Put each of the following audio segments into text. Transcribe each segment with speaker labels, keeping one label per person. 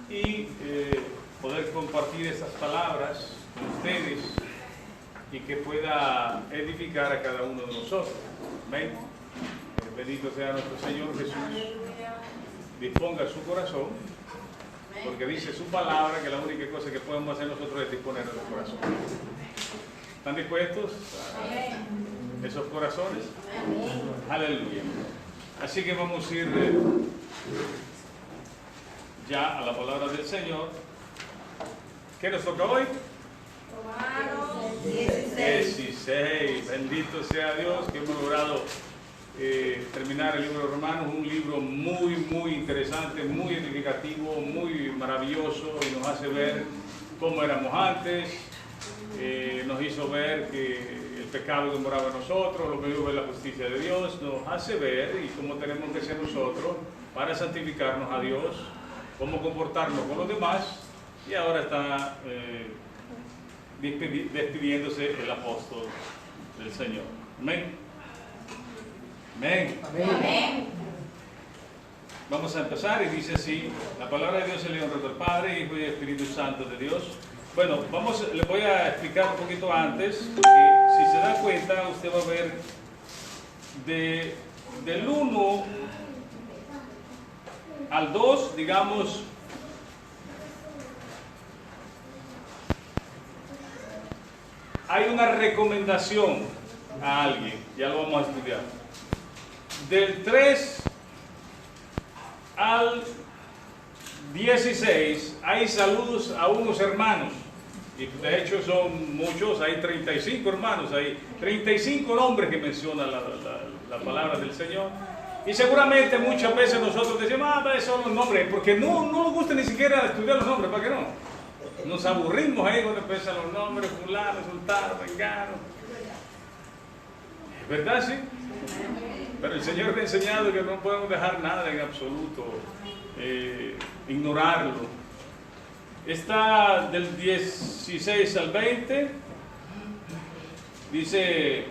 Speaker 1: y poder compartir estas palabras con ustedes y que pueda edificar a cada uno de nosotros. Amén. Bendito sea nuestro Señor Jesús. Disponga su corazón, porque dice su palabra que la única cosa que podemos hacer nosotros es disponer nuestro corazón. ¿Están dispuestos a esos corazones? Aleluya. Así que vamos a ir ya a la palabra del Señor. ¿Qué nos toca hoy?
Speaker 2: Romanos 16.
Speaker 1: Bendito sea Dios que hemos logrado terminar el libro de Romanos, un libro muy interesante, muy edificativo, muy maravilloso, y nos hace ver cómo éramos antes, nos hizo ver que el pecado que moraba en nosotros, lo que vive la justicia de Dios, nos hace ver y cómo tenemos que ser nosotros para santificarnos a Dios, cómo comportarnos con los demás, y ahora está despidiéndose el apóstol del Señor. Amén. Amén.
Speaker 2: Amén.
Speaker 1: Vamos a empezar y dice así: la palabra de Dios se le honra al Padre, Hijo y Espíritu Santo de Dios. Bueno, les voy a explicar un poquito antes, porque si se da cuenta, usted va a ver del 1 al 2, digamos, hay una recomendación a alguien, ya lo vamos a estudiar. Del 3 al 16 hay saludos a unos hermanos, y de hecho son muchos, hay 35 hermanos, hay 35 nombres que menciona la palabra del Señor, y seguramente muchas veces nosotros decimos, esos son los nombres, porque no nos gusta ni siquiera estudiar los nombres, ¿para qué no? Nos aburrimos ahí cuando empiezan los nombres, fulano, sultano, vengano. ¿Es verdad, sí? Pero el Señor me ha enseñado que no podemos dejar nada en absoluto, ignorarlo. Está del 16 al 20, dice: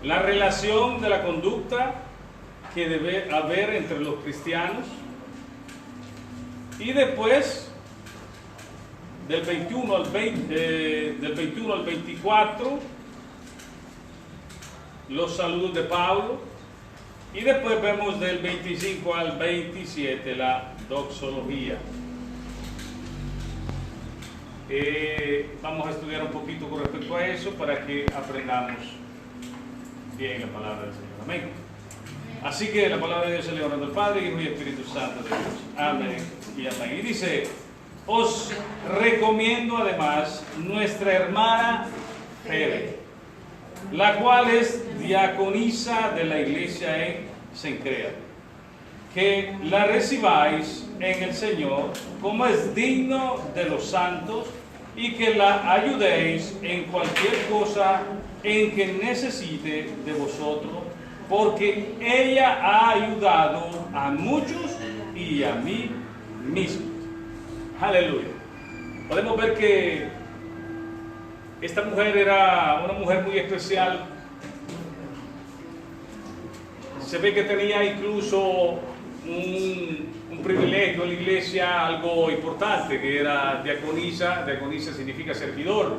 Speaker 1: la relación de la conducta que debe haber entre los cristianos, y después del 21 al 24 los saludos de Pablo, y después vemos del 25 al 27 la doxología. Vamos a estudiar un poquito con respecto a eso para que aprendamos bien la palabra del Señor. Amén. Así que la palabra de Dios se le honra al Padre, Hijo y Espíritu Santo de Dios. Amén y amén. Y dice: os recomiendo además nuestra hermana Febe, la cual es diaconisa de la iglesia en Cencrea, que la recibáis en el Señor como es digno de los santos, y que la ayudéis en cualquier cosa en que necesite de vosotros, porque ella ha ayudado a muchos y a mí mismo. Aleluya. Podemos ver que esta mujer era una mujer muy especial. Se ve que tenía incluso un privilegio en la iglesia, algo importante, que era diaconisa. Diaconisa significa servidor.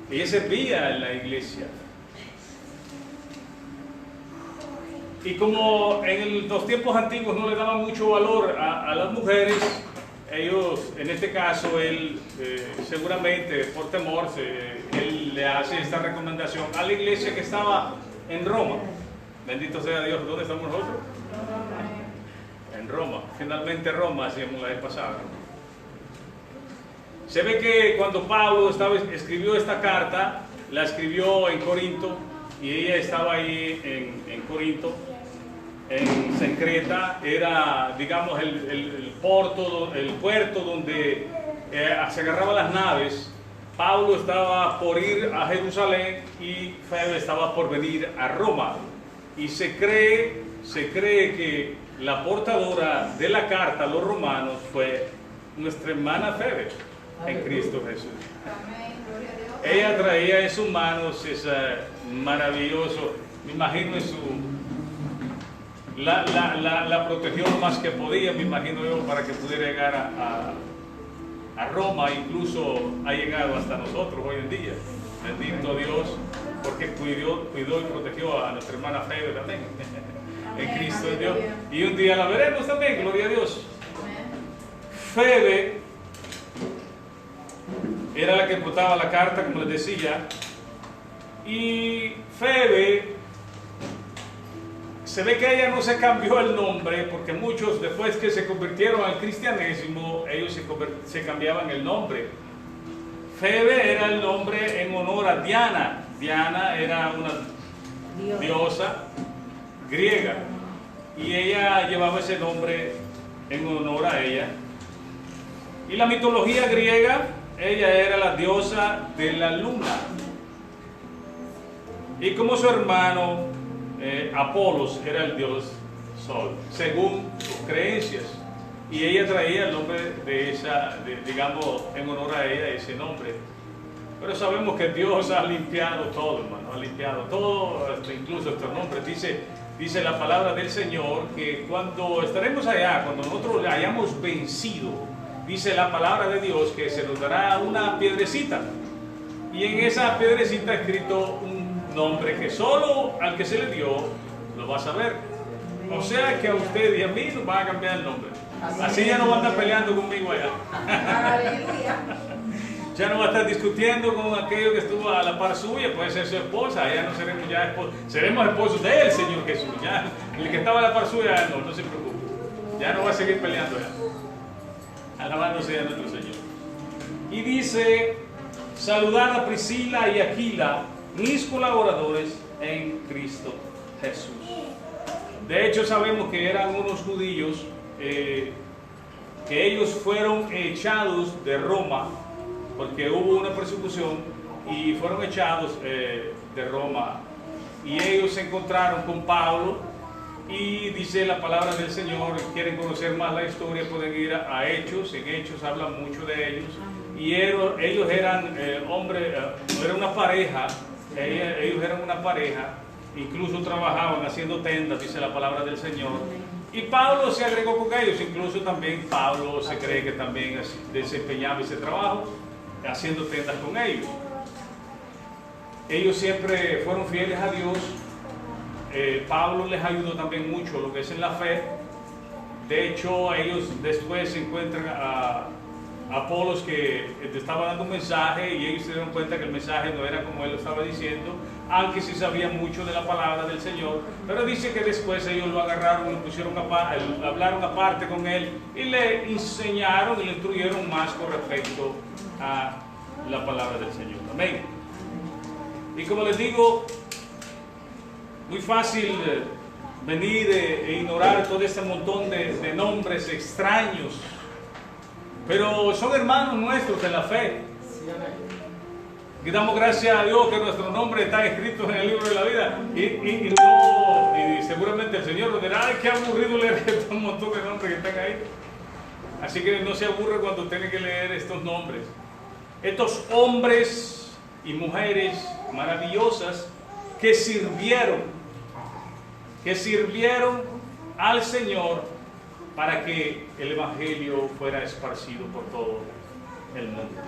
Speaker 1: Ella servía en la iglesia. Y como en los tiempos antiguos no le daban mucho valor a las mujeres, ellos, en este caso, él seguramente por temor, él le hace esta recomendación a la iglesia que estaba en Roma. Bendito sea Dios. ¿Dónde estamos nosotros? En Roma. Finalmente Roma, hacíamos la vez pasada. Se ve que cuando Pablo escribió esta carta, la escribió en Corinto, y ella estaba ahí en Corinto, en Cencreta. Era, digamos, el puerto donde se agarraban las naves. Pablo estaba por ir a Jerusalén y Febe estaba por venir a Roma. Y se cree que la portadora de la carta a los romanos fue nuestra hermana Febe en Cristo Jesús. Ella traía en sus manos ese maravilloso, me imagino la protegió lo más que podía, me imagino yo, para que pudiera llegar a Roma. Incluso ha llegado hasta nosotros hoy en día. Bendito Dios, porque cuidó y protegió a nuestra hermana Febe también, en Cristo Dios. Y un día la veremos también, gloria a Dios. Febe era la que portaba la carta, como les decía, y Febe, se ve que ella no se cambió el nombre, porque muchos después que se convirtieron al cristianismo, ellos se cambiaban el nombre. Febe era el nombre en honor a Diana. Diana era una diosa griega, y ella llevaba ese nombre en honor a ella. Y la mitología griega, ella era la diosa de la luna. Y como su hermano Apolos era el dios Sol, según sus creencias. Y ella traía el nombre de esa, digamos, en honor a ella, ese nombre. Pero sabemos que Dios ha limpiado todo, hermano, ha limpiado todo, incluso estos nombres. Dice la palabra del Señor que cuando estaremos allá, cuando nosotros le hayamos vencido, dice la palabra de Dios que se nos dará una piedrecita. Y en esa piedrecita escrito un nombre que solo al que se le dio lo va a saber. O sea que a usted y a mí nos va a cambiar el nombre. Así ya no va a estar peleando conmigo allá. Ya no va a estar discutiendo con aquello que estuvo a la par suya, puede ser su esposa, ya no seremos ya esposos, seremos esposos del Señor Jesús. Ya el que estaba a la par suya, no se preocupe, ya no va a seguir peleando ya. Alabado sea nuestro Señor. Y dice: saludad a Priscila y Aquila, mis colaboradores en Cristo Jesús. De hecho, sabemos que eran unos judíos que ellos fueron echados de Roma, porque hubo una persecución y fueron echados de Roma. Y ellos se encontraron con Pablo, y dice la palabra del Señor, quieren conocer más la historia, pueden ir a Hechos. En Hechos habla mucho de ellos. Y ellos eran hombres, era una pareja, ellos eran una pareja, incluso trabajaban haciendo tendas, dice la palabra del Señor. Y Pablo se agregó con ellos, incluso también Pablo se cree que también desempeñaba ese trabajo, haciendo tendas con ellos. Ellos siempre fueron fieles a Dios. Pablo les ayudó también mucho lo que es en la fe. De hecho, ellos después se encuentran a Apolos que estaba dando un mensaje, y ellos se dieron cuenta que el mensaje no era como él lo estaba diciendo, aunque sí sabían mucho de la palabra del Señor. Pero dice que después ellos lo agarraron y lo pusieron hablaron aparte con él y le enseñaron y le instruyeron más con respecto a la palabra del Señor. Amén. Y como les digo, muy fácil venir e ignorar todo este montón de nombres extraños, pero son hermanos nuestros en la fe. Y damos gracias a Dios que nuestro nombre está escrito en el libro de la vida. Y seguramente el Señor nos dirá: ay, qué aburrido leer este montón de nombres que están ahí. Así que no se aburre cuando tiene que leer estos nombres. Estos hombres y mujeres maravillosas que sirvieron al Señor para que el Evangelio fuera esparcido por todo el mundo.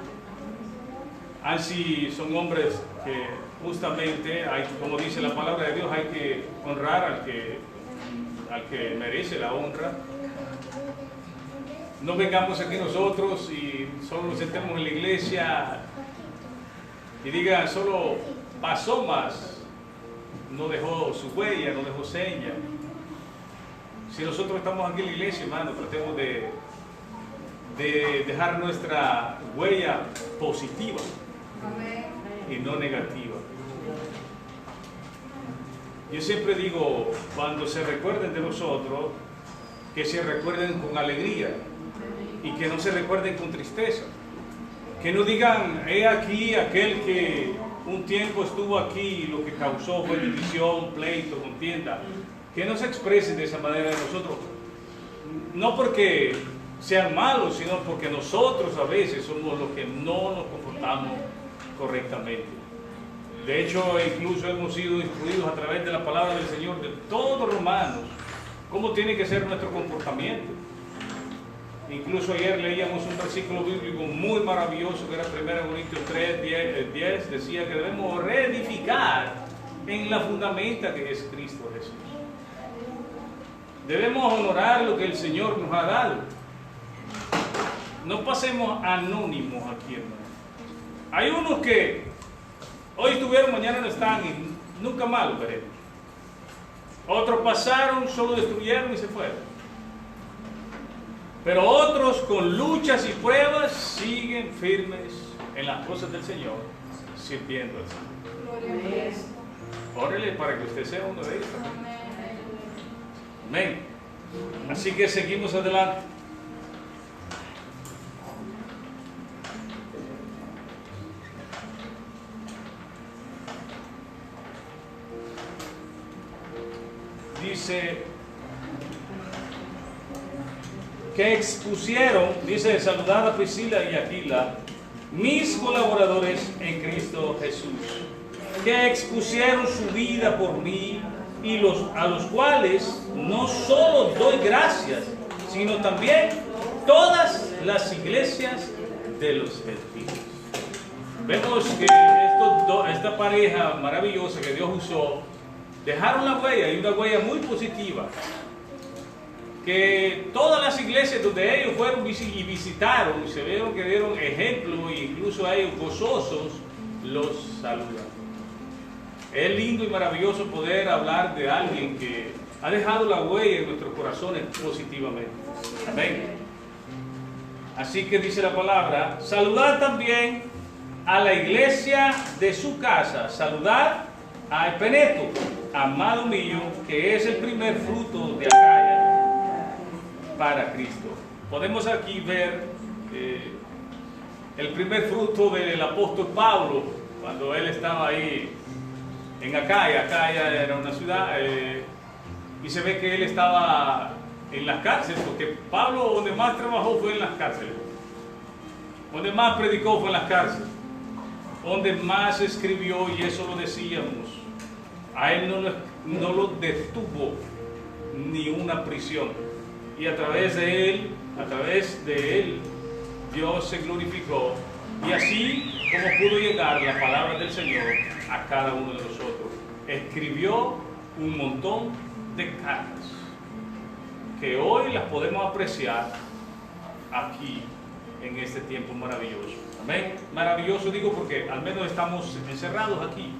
Speaker 1: Así son hombres que justamente, como dice la palabra de Dios, hay que honrar al que merece la honra. No vengamos aquí nosotros y solo nos sentemos en la iglesia y digan: solo pasó más, no dejó su huella, no dejó seña. Si nosotros estamos aquí en la iglesia, hermano, tratemos de dejar nuestra huella positiva y no negativa. Yo siempre digo, cuando se recuerden de nosotros, que se recuerden con alegría y que no se recuerden con tristeza. Que no digan: he aquí aquel que un tiempo estuvo aquí y lo que causó fue división, pleito, contienda. Que no se expresen de esa manera de nosotros, no porque sean malos, sino porque nosotros a veces somos los que no nos comportamos correctamente. De hecho, incluso hemos sido instruidos a través de la palabra del Señor, de todos Romanos, cómo tiene que ser nuestro comportamiento. Incluso ayer leíamos un versículo bíblico muy maravilloso que era 1 Corintios 3, 10, decía que debemos reedificar en la fundamenta que es Cristo Jesús. Debemos honorar lo que el Señor nos ha dado. No pasemos anónimos aquí, hermano. Hay unos que hoy estuvieron, mañana no están y nunca más los veremos. Otros pasaron, solo destruyeron y se fueron. Pero otros con luchas y pruebas siguen firmes en las cosas del Señor, sirviendo al Señor. Órale para que usted sea uno de ellos. Amén. Así que seguimos adelante. Dice que expusieron, dice, saludad a Priscila y Aquila, mis colaboradores en Cristo Jesús, que expusieron su vida por mí y a los cuales no solo doy gracias, sino también todas las iglesias de los gentiles. Vemos que esta pareja maravillosa que Dios usó, dejaron la huella, y una huella muy positiva, que todas las iglesias donde ellos fueron y visitaron, se vieron que dieron ejemplo, e incluso a ellos gozosos, los saludan. Es lindo y maravilloso poder hablar de alguien que ha dejado la huella en nuestros corazones positivamente. Amén. Así que dice la palabra, saludad también a la iglesia de su casa, saludad a Epeneto, amado mío, que es el primer fruto de Acaya para Cristo. Podemos aquí ver el primer fruto del apóstol Pablo, cuando él estaba ahí en Acaya. Acaya era una ciudad, y se ve que él estaba en las cárceles, porque Pablo donde más trabajó fue en las cárceles, donde más predicó fue en las cárceles, donde más escribió, y eso lo decíamos, a él no lo detuvo ni una prisión, y a través de él Dios se glorificó, y así como pudo llegar la palabra del Señor a cada uno de nosotros. Escribió un montón de cartas que hoy las podemos apreciar aquí en este tiempo maravilloso. Amén. Maravilloso digo porque al menos estamos encerrados aquí.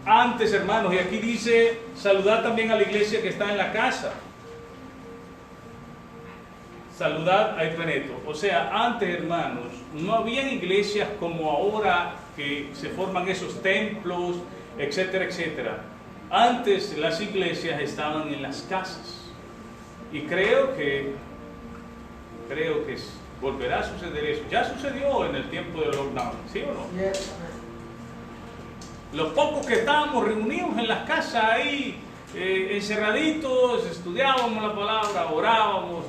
Speaker 1: Antes, hermanos, y aquí dice, saludad también a la iglesia que está en la casa. Saludad a Epeneto. O sea, antes, hermanos, no habían iglesias como ahora que se forman esos templos, etcétera, etcétera. Antes las iglesias estaban en las casas. Y creo que volverá a suceder eso. Ya sucedió en el tiempo del lockdown, ¿sí o no? Los pocos que estábamos reunidos en las casas ahí, encerraditos, estudiábamos la palabra, orábamos,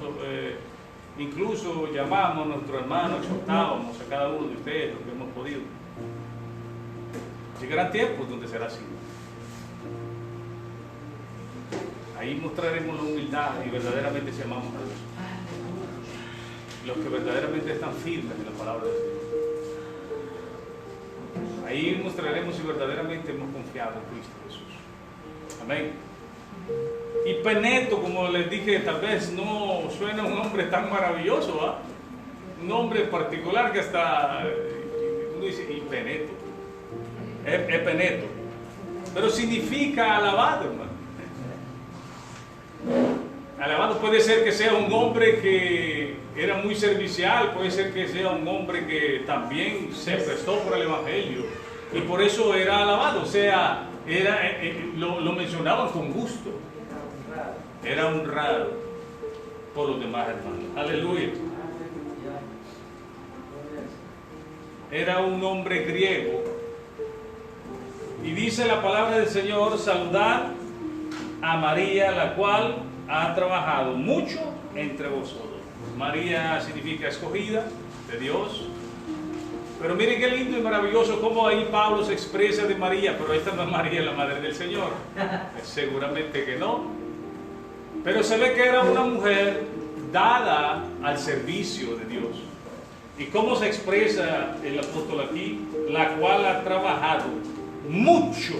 Speaker 1: incluso llamábamos a nuestro hermano, exhortábamos a cada uno de ustedes lo que hemos podido. Llegarán tiempos donde será así. Ahí mostraremos la humildad y verdaderamente se amamos a Dios. Los que verdaderamente están firmes en la palabra de Dios. Ahí mostraremos si verdaderamente hemos confiado en Cristo Jesús. Amén. Y Epeneto, como les dije, tal vez no suena un nombre tan maravilloso, ¿ah? Un nombre particular que hasta uno dice Epeneto. Epeneto. Pero significa alabado, hermano. Alabado puede ser que sea un hombre que era muy servicial, puede ser que sea un hombre que también se prestó por el Evangelio y por eso era alabado, o sea, lo mencionaban con gusto, era honrado por los demás hermanos. Aleluya. Era un hombre griego y dice la palabra del Señor, saludad a María, la cual ha trabajado mucho entre vosotros. María significa escogida de Dios. Pero miren qué lindo y maravilloso cómo ahí Pablo se expresa de María, pero esta no es María, la madre del Señor. Seguramente que no. Pero se ve que era una mujer dada al servicio de Dios. ¿Y cómo se expresa el apóstol aquí? La cual ha trabajado mucho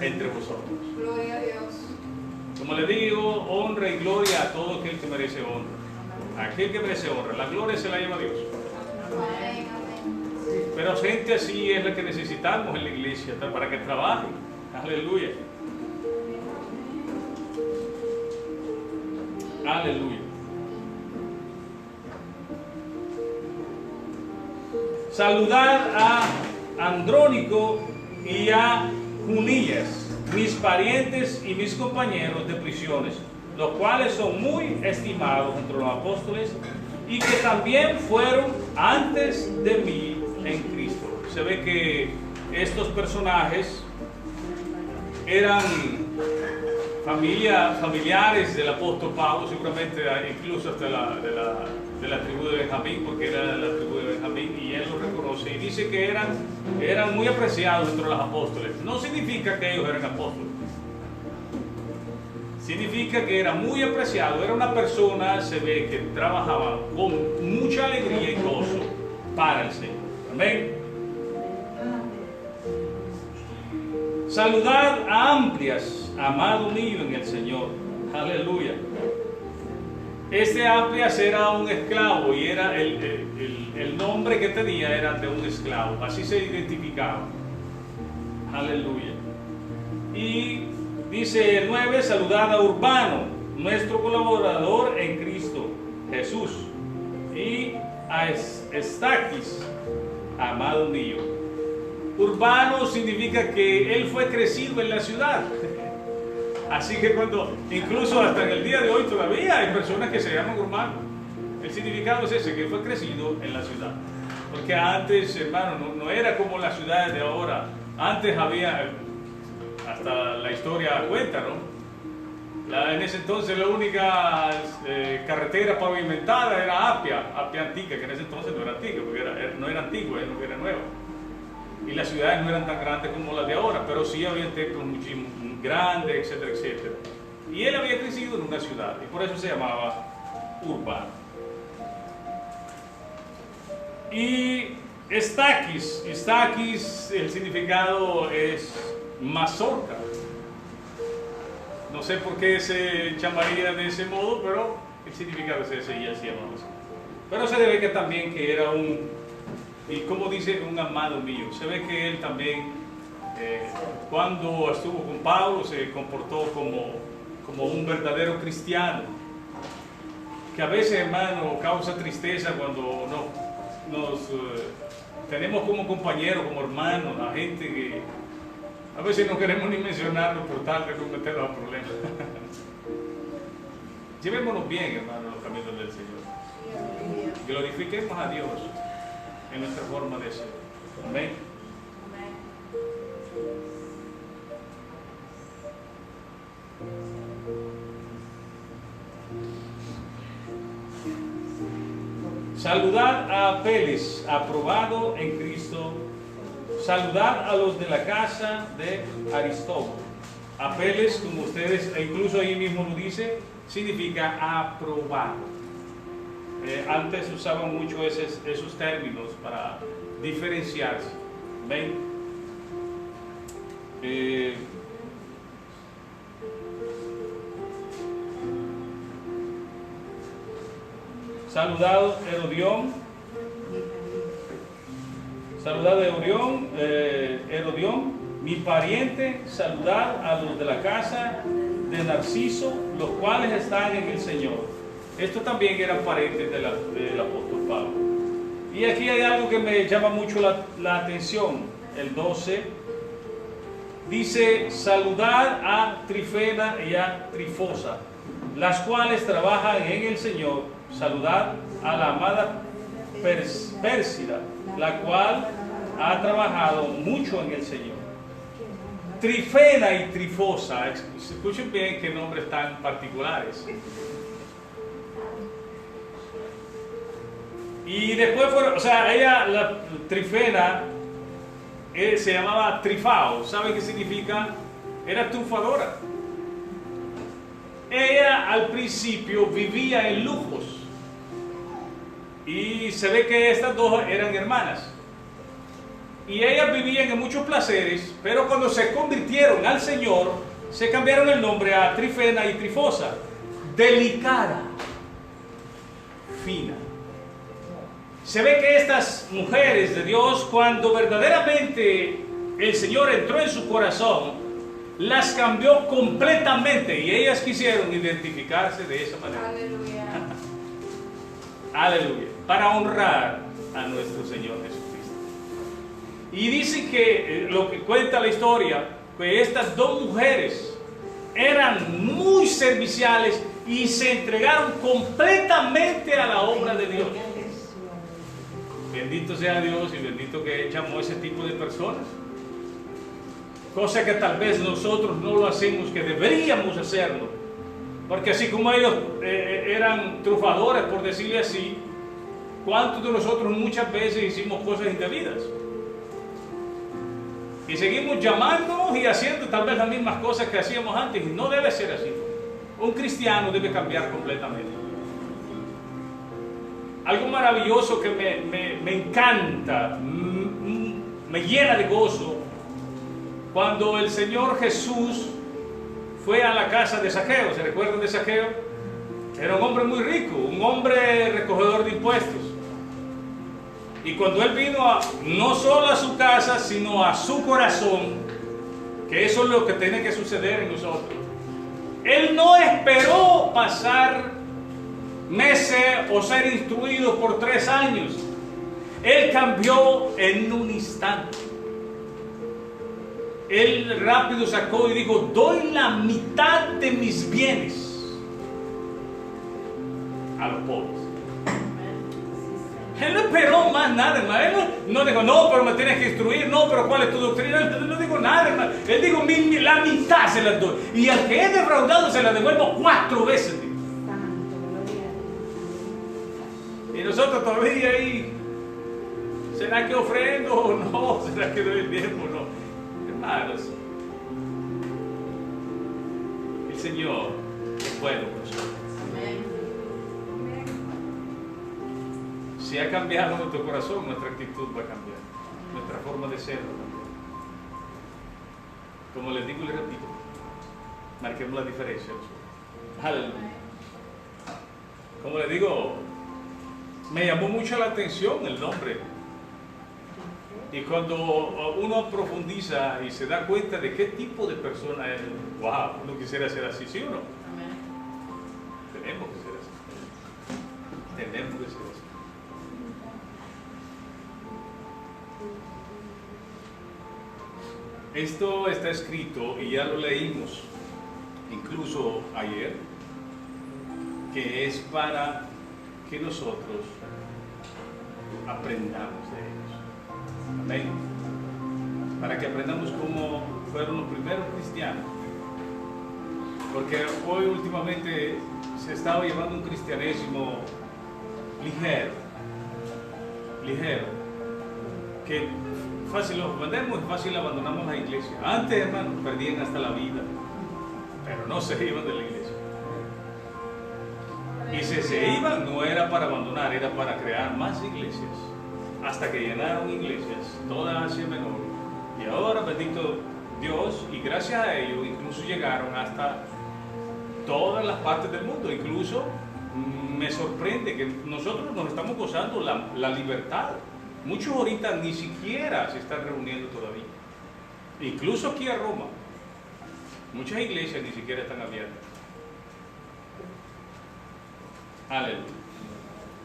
Speaker 1: entre vosotros.
Speaker 2: Gloria a Dios.
Speaker 1: Como le digo, honra y gloria a todo aquel que merece honra. Aquel que merece honra. La gloria se la lleva Dios.
Speaker 2: Amén, amén.
Speaker 1: Pero gente así es la que necesitamos en la iglesia para que trabajen. Aleluya. Aleluya. Saludar a Andrónico y a Junías, mis parientes y mis compañeros de prisiones, los cuales son muy estimados entre los apóstoles y que también fueron antes de mí en Cristo. Se ve que estos personajes eran familiares del apóstol Pablo, seguramente incluso hasta de la tribu de Benjamín, porque era de la tribu de Benjamín, y él lo reconoce y dice que eran muy apreciados entre los apóstoles. No significa que ellos eran apóstoles, significa que era muy apreciado, era una persona, se ve que trabajaba con mucha alegría y gozo para el Señor. Amén. Saludar a Amplias, amado mío en el Señor. Aleluya. Este Amplias era un esclavo y era el nombre que tenía era de un esclavo. Así se identificaba. Aleluya. Y dice el 9, saludad a Urbano, nuestro colaborador en Cristo Jesús. Y a Estaquis, amado mío. Urbano significa que él fue crecido en la ciudad. Así que incluso hasta en el día de hoy todavía hay personas que se llaman urbanos. El significado es ese, que fue crecido en la ciudad. Porque antes, hermano, no era como las ciudades de ahora. Antes había, hasta la historia cuenta, ¿no? En ese entonces la única carretera pavimentada era Apia Antigua, que en ese entonces no era antigua, porque no era antigua, era nueva. Y las ciudades no eran tan grandes como las de ahora, pero sí había templos muchísimo grandes, etcétera, etcétera. Y él había crecido en una ciudad, y por eso se llamaba Urbano. Y Estaquis, el significado es mazorca. No sé por qué se llamaría de ese modo, pero el significado es ese y así llamamos. Pero se debe que también que era y como dice, un amado mío. Se ve que él también, cuando estuvo con Pablo, se comportó como un verdadero cristiano. Que a veces, hermano, causa tristeza cuando tenemos como compañeros, como hermanos, a gente que a veces no queremos ni mencionarlo por tal de no meterlos a problemas. Llevémonos bien, hermano, los caminos del Señor. Glorifiquemos a Dios en nuestra forma de ser. Amén. Saludad a Apeles, aprobado en Cristo. Saludad a los de la casa de Aristóbulo. Apeles, como ustedes, e incluso ahí mismo lo dice, significa aprobado. Antes usaban mucho esos términos para diferenciarse. ¿Ven? Saludado Herodión. Saludad Herodión, mi pariente. Saludad a los de la casa de Narciso, los cuales están en el Señor. Estos también eran parientes del apóstol Pablo. Y aquí hay algo que me llama mucho la atención. El 12 dice: saludad a Trifena y a Trifosa, las cuales trabajan en el Señor. Saludad a la amada Pérsida, la cual ha trabajado mucho en el Señor. Trifena y Trifosa, escuchen bien qué nombres tan particulares. Y después fueron, ella, la Trifena, se llamaba Trifao. ¿Saben qué significa? Era trufadora. ella al principio vivía en lujos. Y se ve que estas dos eran hermanas. Y ellas vivían en muchos placeres, pero cuando se convirtieron al Señor, se cambiaron el nombre a Trifena y Trifosa. Delicada, fina. Se ve que estas mujeres de Dios, cuando verdaderamente el Señor entró en su corazón, las cambió completamente y ellas quisieron identificarse de esa manera.
Speaker 2: Aleluya.
Speaker 1: Aleluya. Para honrar a nuestro Señor Jesucristo. Y dice que lo que cuenta la historia, que estas dos mujeres eran muy serviciales y se entregaron completamente a la obra de Dios. Bendito sea Dios y bendito que llamó ese tipo de personas. Cosa que tal vez nosotros no lo hacemos, que deberíamos hacerlo. Porque así como ellos eran trufadores, por decirle así, ¿cuántos de nosotros muchas veces hicimos cosas indebidas? Y seguimos llamándonos y haciendo tal vez las mismas cosas que hacíamos antes. Y no debe ser así. Un cristiano debe cambiar completamente. Algo maravilloso que me encanta, me llena de gozo, cuando el Señor Jesús fue a la casa de Zaqueo. ¿Se recuerdan de Zaqueo? Era un hombre muy rico, un hombre recogedor de impuestos. Y cuando él vino no solo a su casa, sino a su corazón, que eso es lo que tiene que suceder en nosotros, él no esperó pasar meses o ser instruido por 3 años. Él cambió en un instante. Él rápido sacó y dijo: doy la mitad de mis bienes a los pobres. Él no esperó más nada, hermano. Él no dijo: no, pero me tienes que instruir. No, pero ¿cuál es tu doctrina? Él no dijo nada, hermano. Él dijo: la mitad se la doy. Y al que he defraudado se la devuelvo 4 veces. Y nosotros todavía ahí, ¿será que ofrendo o no? ¿Será que doy el diezmo o no? Hermanos, el Señor es bueno con nosotros. Si ha cambiado nuestro corazón, nuestra actitud va a cambiar, nuestra forma de ser va a cambiar. Como les digo y les repito, marquemos la diferencia. Aleluya. Como les digo, me llamó mucho la atención el nombre. Y cuando uno profundiza y se da cuenta de qué tipo de persona es, wow, uno quisiera ser así, ¿sí o no? Tenemos que ser así. Tenemos que ser así. Esto está escrito y ya lo leímos, incluso ayer, que es para que nosotros aprendamos de ellos. Amén. Para que aprendamos cómo fueron los primeros cristianos. Porque hoy últimamente se estaba llevando un cristianismo ligero, que fácil lo vendemos y fácil abandonamos la iglesia. Antes, hermanos, perdían hasta la vida, pero no se iban de la iglesia. Y si se iban, no era para abandonar, era para crear más iglesias, hasta que llenaron iglesias, toda Asia Menor. Y ahora, bendito Dios, y gracias a ello, incluso llegaron hasta todas las partes del mundo. Incluso me sorprende que nosotros nos estamos gozando la libertad. Muchos ahorita ni siquiera se están reuniendo todavía. Incluso aquí a Roma, muchas iglesias ni siquiera están abiertas. Aleluya.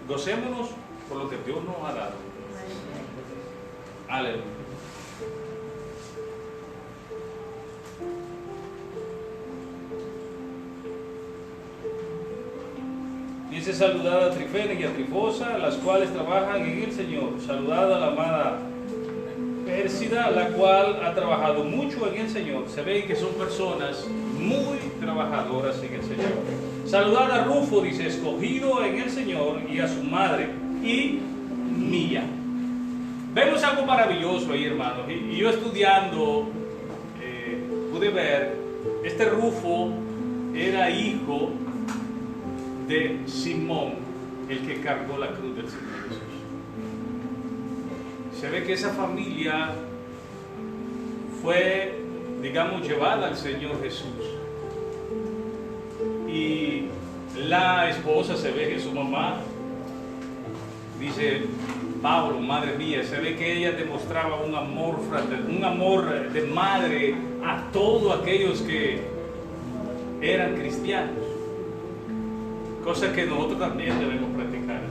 Speaker 1: Gocémonos por lo que Dios nos ha dado. Aleluya. Dice: saludad a Trifena y a Trifosa, las cuales trabajan en el Señor. Saludad a la amada Pérsida, la cual ha trabajado mucho en el Señor. Se ve que son personas muy trabajadoras en el Señor. Saludad a Rufo, dice, escogido en el Señor, y a su madre y mía. Vemos algo maravilloso ahí, hermanos. Y yo estudiando pude ver este Rufo era hijo de Simón, el que cargó la cruz del Señor Jesús. Se ve que esa familia fue, digamos, llevada al Señor Jesús. Y la esposa, se ve que su mamá, dice Pablo, madre mía, se ve que ella demostraba un amor fraternal, un amor de madre a todos aquellos que eran cristianos. Cosa que nosotros también debemos practicar.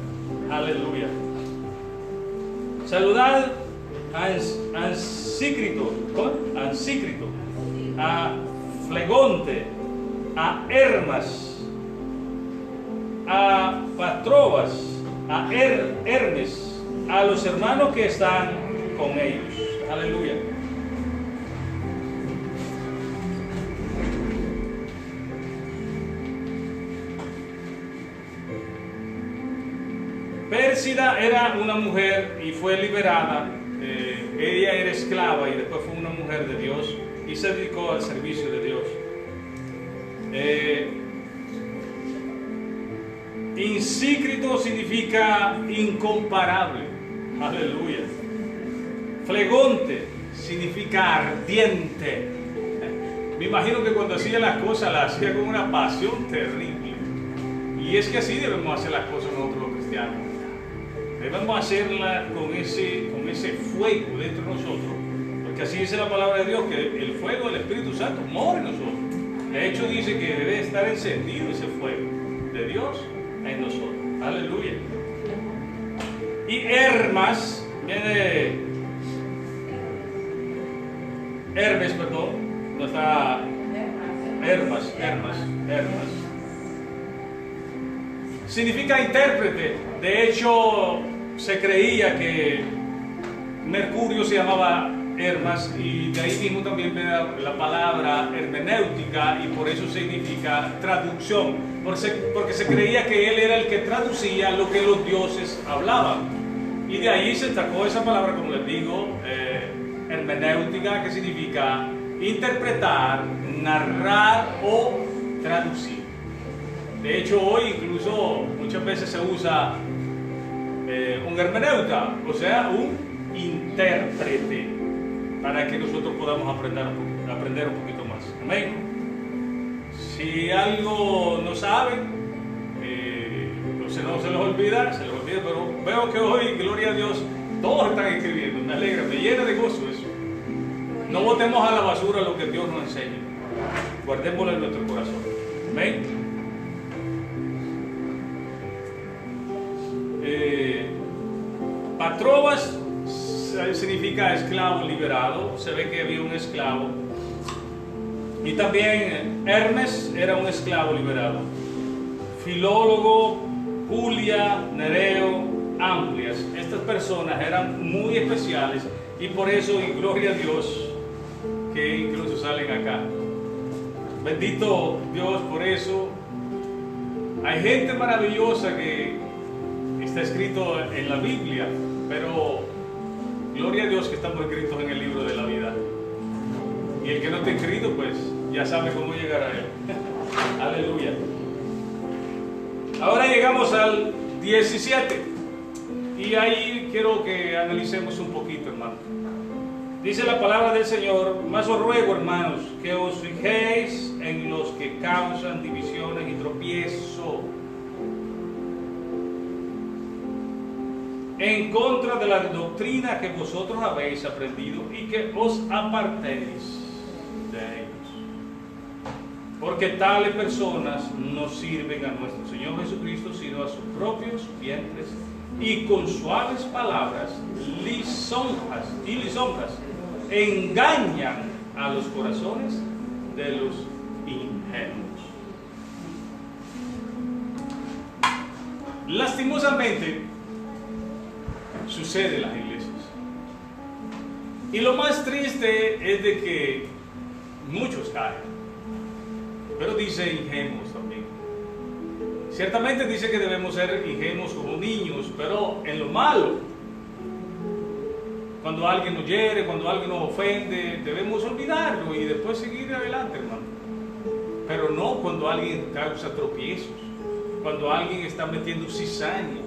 Speaker 1: Aleluya. Saludad a Ansícrito, a Flegonte, a Hermas, a Patrobas, a Hermes, a los hermanos que están con ellos. Aleluya. Pérsida era una mujer y fue liberada. Ella era esclava y después fue una mujer de Dios y se dedicó al servicio de Dios. Insícrito significa incomparable. Aleluya. Flegonte significa ardiente. Me imagino que cuando hacía las cosas las hacía con una pasión terrible. Y es que así debemos hacer las cosas nosotros los cristianos. Debemos hacerlas con ese fuego dentro de nosotros, porque así dice la palabra de Dios, que el fuego del Espíritu Santo mora en nosotros. De hecho dice que debe estar encendido ese fuego de Dios en nosotros. Aleluya. Y Hermas viene Hermes, perdón, no está Hermas. Significa intérprete. De hecho, se creía que Mercurio se llamaba Hermas, y de ahí mismo también viene la palabra hermenéutica, y por eso significa traducción, porque se creía que él era el que traducía lo que los dioses hablaban, y de ahí se sacó esa palabra, como les digo, hermenéutica, que significa interpretar, narrar o traducir. De hecho, hoy incluso muchas veces se usa un hermeneuta, o sea, un intérprete, para que nosotros podamos aprender un poquito más. Amén. Si algo no saben, no se les olvida, pero veo que hoy, gloria a Dios, todos están escribiendo. Me alegra, me llena de gozo eso. No botemos a la basura lo que Dios nos enseña. Guardémoslo en nuestro corazón. Amén. Patrobas significa esclavo liberado. Se ve que había un esclavo. Y también Hermes era un esclavo liberado. Filólogo, Julia, Nereo, Amplias. Estas personas eran muy especiales, y por eso, y gloria a Dios, que incluso salen acá. Bendito Dios por eso. Hay gente maravillosa que está escrito en la Biblia, pero gloria a Dios que estamos escritos en el libro de la vida. Y el que no está escrito, pues ya sabe cómo llegar a él. Aleluya. Ahora llegamos al 17, y ahí quiero que analicemos un poquito, hermano. Dice la palabra del Señor: mas os ruego, hermanos, que os fijéis en los que causan divisiones y tropiezo, en contra de la doctrina que vosotros habéis aprendido, y que os apartéis de ellos. Porque tales personas no sirven a nuestro Señor Jesucristo, sino a sus propios vientres, y con suaves palabras lisonjas engañan a los corazones de los ingenuos. Lastimosamente sucede en las iglesias, y lo más triste es de que muchos caen, pero dice ingenuos también. Ciertamente dice que debemos ser ingenuos como niños, pero en lo malo. Cuando alguien nos hiere, cuando alguien nos ofende, debemos olvidarlo y después seguir adelante, hermano. pero no cuando alguien causa tropiezos, cuando alguien está metiendo cizaña,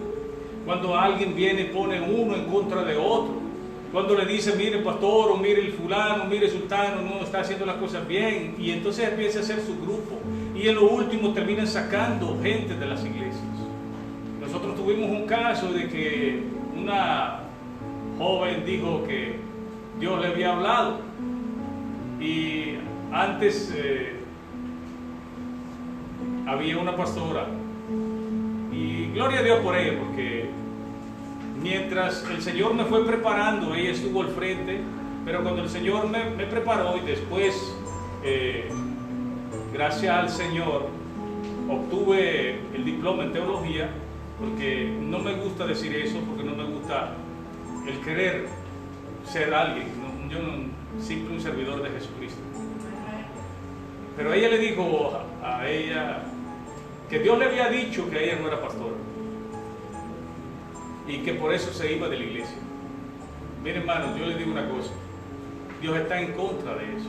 Speaker 1: cuando alguien viene y pone uno en contra de otro, cuando le dice, mire pastor, o mire el fulano, mire sultano, no está haciendo las cosas bien, y entonces empieza a hacer su grupo, y en lo último terminan sacando gente de las iglesias. Nosotros tuvimos un caso de que una joven dijo que Dios le había hablado, y antes había una pastora, y gloria a Dios por ella, porque mientras el Señor me fue preparando, ella estuvo al frente, pero cuando el Señor me preparó y después, gracias al Señor, obtuve el diploma en teología, porque no me gusta decir eso, porque no me gusta el querer ser alguien, yo no, simple un servidor de Jesucristo. Pero ella le dijo a ella que Dios le había dicho que ella no era pastora y que por eso se iba de la iglesia. Miren, hermanos, yo les digo una cosa, Dios está en contra de eso.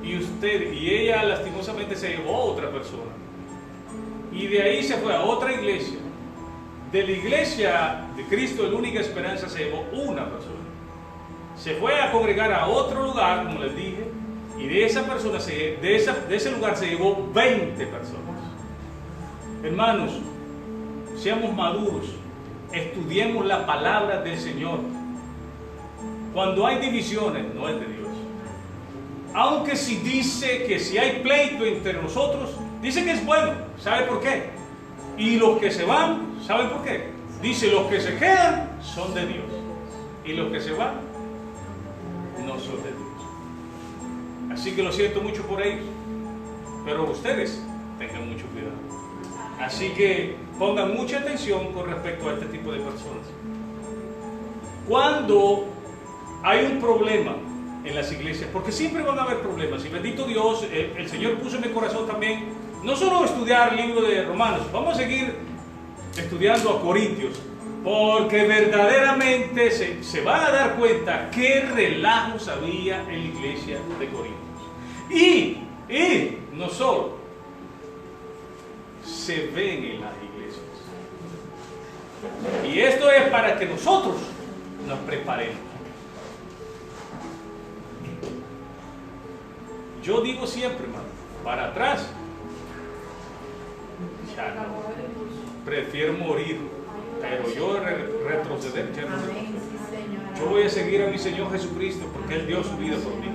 Speaker 1: Y ella lastimosamente se llevó a otra persona, y de ahí se fue a otra iglesia. De la iglesia de Cristo, la única esperanza, se llevó una persona. Se fue a congregar a otro lugar, como les dije, y de esa persona, de ese lugar se llevó 20 personas. Hermanos, seamos maduros, estudiemos la palabra del Señor. Cuando hay divisiones, no es de Dios. Aunque si dice que si hay pleito entre nosotros, dice que es bueno. ¿Sabe por qué? Y los que se van, ¿saben por qué? Dice, los que se quedan son de Dios, y los que se van no son de Dios. Así que lo siento mucho por ellos, pero ustedes tengan mucho cuidado. Así que pongan mucha atención con respecto a este tipo de personas. Cuando hay un problema en las iglesias, porque siempre van a haber problemas, y bendito Dios, el Señor puso en mi corazón también, no solo estudiar el libro de Romanos, vamos a seguir estudiando a Corintios, porque verdaderamente se van a dar cuenta qué relajos había en la iglesia de Corintios. Y no solo, se ven en las iglesias. Y esto es para que nosotros nos preparemos. Yo digo siempre, hermano, para atrás, ya no. Prefiero morir, pero yo retroceder ya no. Yo voy a seguir a mi Señor Jesucristo, porque Él dio su vida por mí,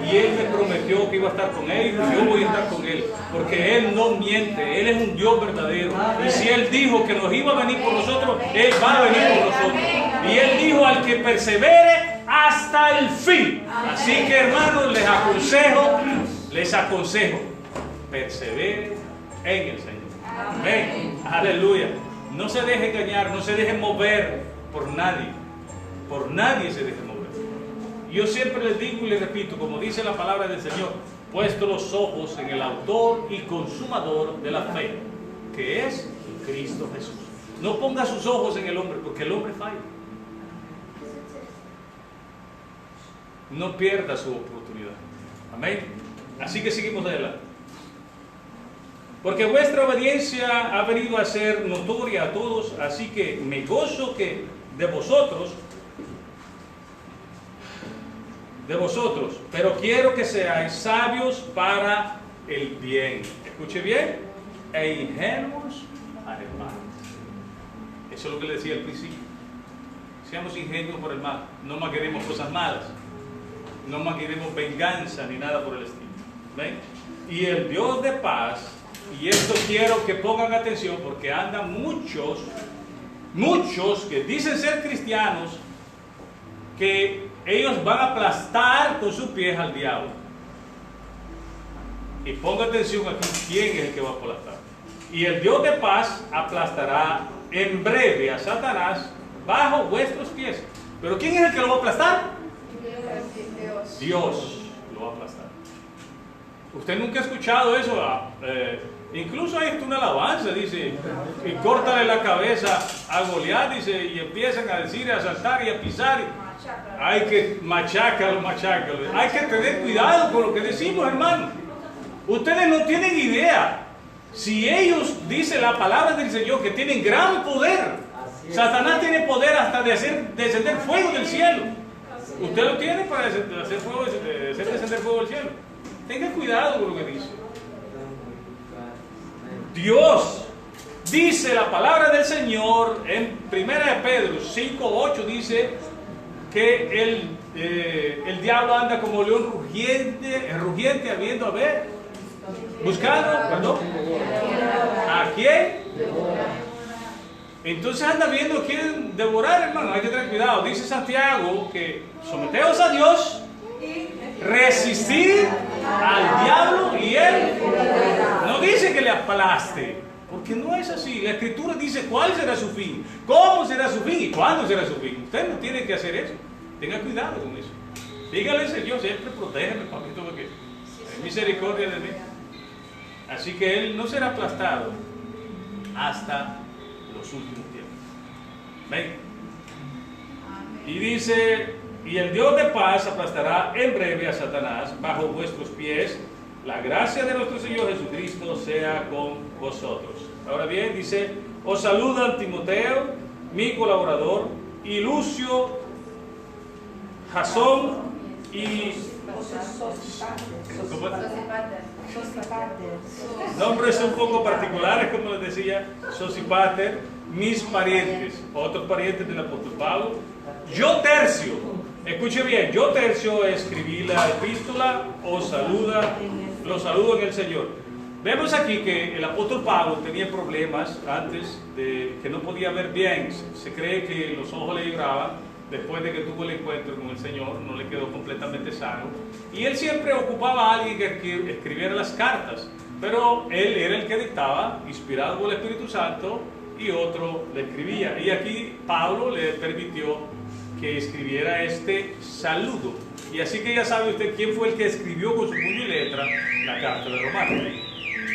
Speaker 1: y Él me prometió que iba a estar con Él, y yo voy a estar con Él, porque Él no miente, Él es un Dios verdadero, y si Él dijo que nos iba a venir por nosotros, Él va a venir por nosotros, y Él dijo al que persevere hasta el fin. Así que, hermanos, les aconsejo, perseveren en el Señor. Amén. Aleluya. No se deje engañar, no se deje mover por nadie. Por nadie se deje mover. Yo siempre les digo y les repito, como dice la palabra del Señor, puesto los ojos en el autor y consumador de la fe, que es Cristo Jesús. No ponga sus ojos en el hombre, porque el hombre falla. No pierda su oportunidad. Amén. Así que seguimos adelante. Porque vuestra obediencia ha venido a ser notoria a todos, así que me gozo que de vosotros, pero quiero que seáis sabios para el bien. Escuche bien, e ingenuos al mal. Eso es lo que le decía al principio. Seamos ingenuos por el mal, no más queremos cosas malas, no más queremos venganza ni nada por el estilo. ¿Ven? Y el Dios de paz, y esto quiero que pongan atención, porque andan muchos que dicen ser cristianos, que ellos van a aplastar con sus pies al diablo. Y ponga atención aquí, ¿quién es el que va a aplastar? Y el Dios de paz aplastará en breve a Satanás bajo vuestros pies. ¿Pero quién es el que lo va a aplastar? Dios lo va a aplastar. ¿Usted nunca ha escuchado eso? Incluso hay una alabanza, dice, y córtale la cabeza a Goliat, dice, y empiezan a decir, a saltar y a pisar. Hay que machácalo. Hay que tener cuidado con lo que decimos, hermano. Ustedes no tienen idea. Si ellos, dice la palabra del Señor, que tienen gran poder. Satanás tiene poder hasta de hacer descender fuego del cielo. Usted lo tiene para hacer descender fuego del cielo. Tenga cuidado con lo que dice. Dios, dice la palabra del Señor en 1 Pedro 5:8, dice que el diablo anda como león rugiente habiendo buscando, perdón, ¿a quién? Entonces anda viendo a quién devorar, hermano. Hay que tener cuidado. Dice Santiago que someteos a Dios, resistir al diablo y él no dice que le aplaste, porque no es así. La Escritura dice cuál será su fin, cómo será su fin y cuándo será su fin. Usted no tiene que hacer eso. Tenga cuidado con eso. Dígale, Señor, siempre protégeme, papito, porque es misericordia de mí. Así que él no será aplastado hasta los últimos tiempos. ¿Ven? Y dice, y el Dios de paz aplastará en breve a Satanás bajo vuestros pies. La gracia de nuestro Señor Jesucristo sea con vosotros. Ahora bien, dice, os saludan Timoteo, mi colaborador, y Lucio, Jasón y nombres un poco particulares, como les decía, Sosipater, mis parientes, otros parientes del apóstol Pablo. Yo Tercio, escuche bien, yo Tercio escribí la epístola, os saluda, los saludo en el Señor. Vemos aquí que el apóstol Pablo tenía problemas antes de que no podía ver bien. Se cree que los ojos le vibraban. Después de que tuvo el encuentro con el Señor, no le quedó completamente sano. Y él siempre ocupaba a alguien que escribiera las cartas. Pero él era el que dictaba, inspirado por el Espíritu Santo, y otro le escribía. Y aquí Pablo le permitió que escribiera este saludo. Y así que ya sabe usted quién fue el que escribió con su puño y letra la carta de Romanos.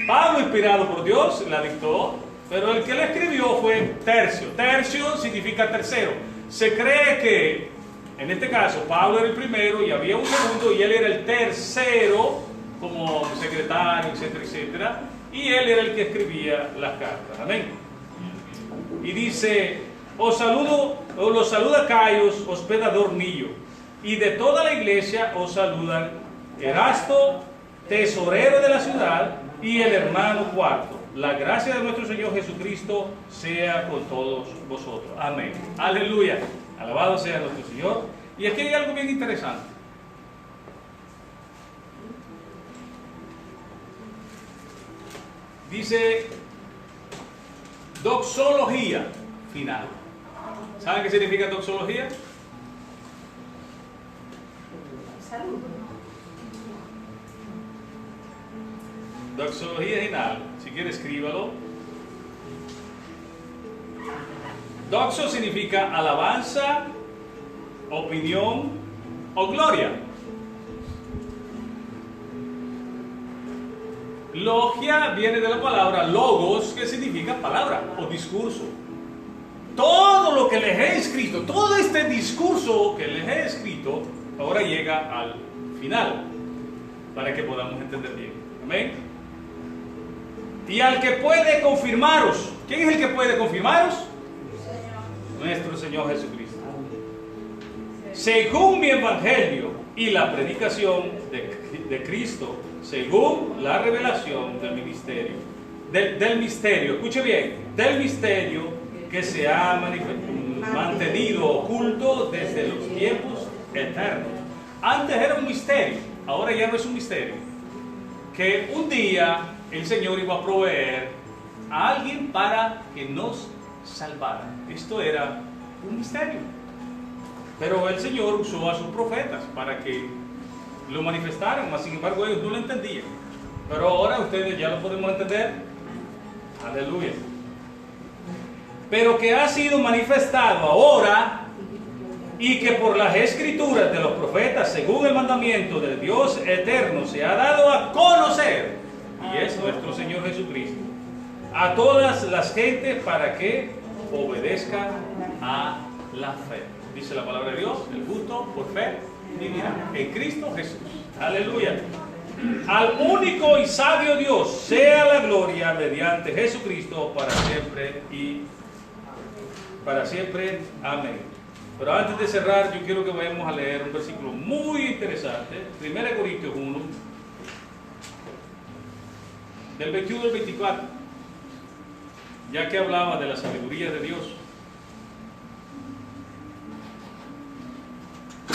Speaker 1: Pablo, inspirado por Dios, la dictó, pero el que la escribió fue Tercio. Tercio significa tercero. Se cree que, en este caso, Pablo era el primero y había un segundo y él era el tercero, como secretario, etcétera, etcétera, y él era el que escribía las cartas. Amén. Y dice, os los saluda Caios, hospedador mío, y de toda la iglesia os saludan Erasto, tesorero de la ciudad, y el hermano Cuarto. La gracia de nuestro Señor Jesucristo sea con todos vosotros. Amén. Aleluya. Alabado sea nuestro Señor. Y aquí hay algo bien interesante. Dice doxología final. ¿Saben qué significa doxología?
Speaker 2: Salud.
Speaker 1: Doxología final. Si quiere, escríbalo. Doxo significa alabanza, opinión o gloria. Logia viene de la palabra logos, que significa palabra o discurso. Todo lo que les he escrito, todo este discurso que les he escrito, ahora llega al final, para que podamos entender bien. Amén. Y al que puede confirmaros. ¿Quién es el que puede confirmaros? Nuestro Señor Jesucristo. Según mi evangelio y la predicación de Cristo, según la revelación del ministerio, del misterio, escuche bien, del misterio que se ha mantenido oculto desde los tiempos eternos. Antes era un misterio, ahora ya no es un misterio. Que un día el Señor iba a proveer a alguien para que nos salvara. Esto era un misterio. Pero el Señor usó a sus profetas para que lo manifestaran, mas sin embargo ellos no lo entendían. Pero ahora ustedes ya lo podemos entender. Aleluya. Pero que ha sido manifestado ahora y que por las escrituras de los profetas, según el mandamiento del Dios eterno, se ha dado a conocer, y es nuestro Señor Jesucristo, a todas las gentes para que obedezcan a la fe. Dice la palabra de Dios, el justo por fe vivirá en Cristo Jesús. Aleluya. Al único y sabio Dios sea la gloria mediante Jesucristo para siempre y para siempre. Amén. Pero antes de cerrar, yo quiero que vayamos a leer un versículo muy interesante, 1 Corintios 1, del 21 al 24, ya que hablaba de la sabiduría de Dios.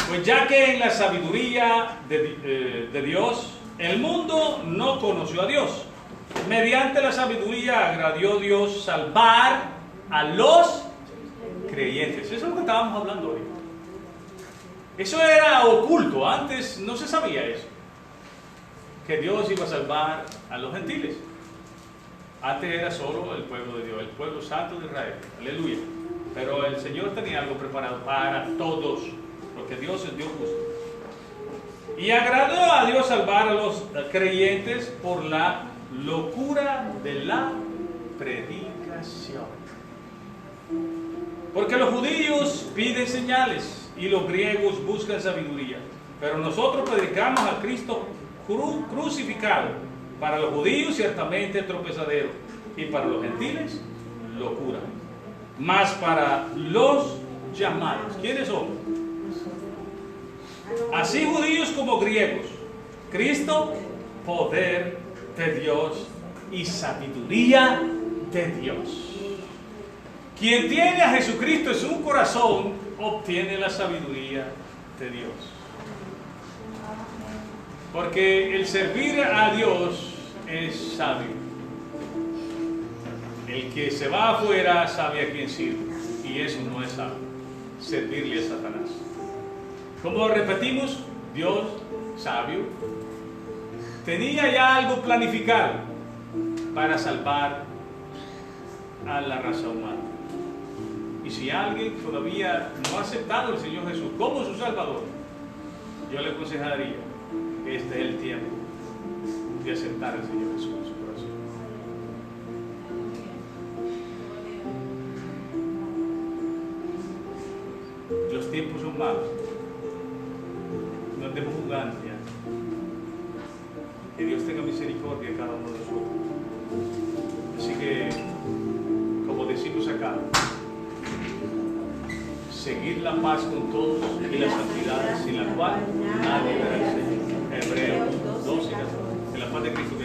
Speaker 1: Pues ya que en la sabiduría de Dios, el mundo no conoció a Dios. Mediante la sabiduría agradió Dios salvar a los creyentes. Eso es lo que estábamos hablando hoy. Eso era oculto, antes no se sabía eso. Que Dios iba a salvar a los gentiles. Antes era solo el pueblo de Dios, el pueblo santo de Israel. Aleluya. Pero el Señor tenía algo preparado para todos, porque Dios es Dios justo. Y agradó a Dios salvar a los creyentes por la locura de la predicación. Porque los judíos piden señales y los griegos buscan sabiduría. Pero nosotros predicamos a Cristo crucificado. Para los judíos ciertamente tropezadero y para los gentiles locura. Mas para los llamados, ¿quiénes son? Así judíos como griegos, Cristo, poder de Dios y sabiduría de Dios. Quien tiene a Jesucristo en su corazón, obtiene la sabiduría de Dios. Porque el servir a Dios es sabio. El que se va afuera sabe a quién sirve, y eso no es sabio, servirle a Satanás. Como repetimos, Dios, sabio, tenía ya algo planificado para salvar a la raza humana. Y si alguien todavía no ha aceptado al Señor Jesús como su Salvador, yo le aconsejaría que este es el tiempo de aceptar al Señor Jesús en su corazón. Los tiempos son malos. No andemos jugando ya. Que Dios tenga misericordia de cada uno de nosotros. Así que, como decimos acá, seguir la paz con todos y la santidad sin la cual nadie verá al Señor. Hebreos 12, que la paz de Cristo